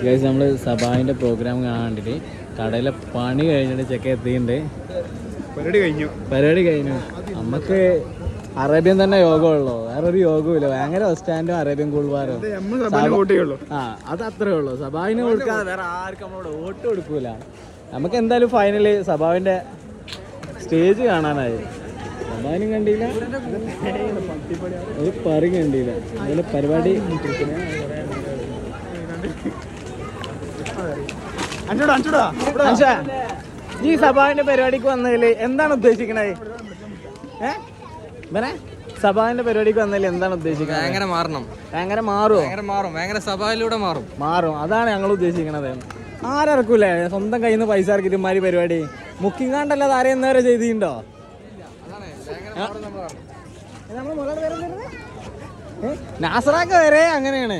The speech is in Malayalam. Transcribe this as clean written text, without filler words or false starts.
ഗൈസ് നമ്മൾ സഭാവിൻ്റെ പ്രോഗ്രാം കാണാൻ വേണ്ടിയിട്ട് കടയിലെ പണി കഴിഞ്ഞിട്ട് ചെക്ക എത്തിയിട്ടുണ്ട്. പരിപാടി കഴിഞ്ഞു. നമുക്ക് അറേബ്യൻ തന്നെ യോഗമുള്ളൂ, വേറൊരു യോഗമില്ല. ഭയങ്കര ബസ് സ്റ്റാൻഡും അറേബ്യൻ കൂൾവാറും. ആ അത് അത്രേ ഉള്ളൂ. സഭാവിന് കൊടുക്കാതെ വേറെ ആർക്കും നമ്മളോട് വോട്ട് കൊടുക്കൂല. നമുക്ക് എന്തായാലും ഫൈനല് സഭാവിൻ്റെ സ്റ്റേജ് കാണാനായി. സഭാവിനും കണ്ടില്ല, ഒരു പറി കണ്ടില്ല. അതുപോലെ പരിപാടി ഈ സഭാവിന്റെ പരിപാടിക്ക് വന്നതിൽ എന്താണ് ഉദ്ദേശിക്കണത്? സഭാവിന്റെ പരിപാടിക്ക് വന്നതിൽ എന്താണ് ഉദ്ദേശിക്കുന്നത്? ഭയങ്കര മാറണം. ഭയങ്കര മാറുമോ? ഭയങ്കര സഭയിലൂടെ മാറും. അതാണ് ഞങ്ങൾ ഉദ്ദേശിക്കണത്. ആരിറക്കൂലേ സ്വന്തം കയ്യിൽ നിന്ന് പൈസ ഇറക്കിട്ട് ഇമാരി പരിപാടി മുക്കിങ് കാണ്ടല്ലാതെ ആരെയും എന്നവരെ ചെയ്തിട്ടുണ്ടോ? നാസറാക്ക വരെ അങ്ങനെയാണ്.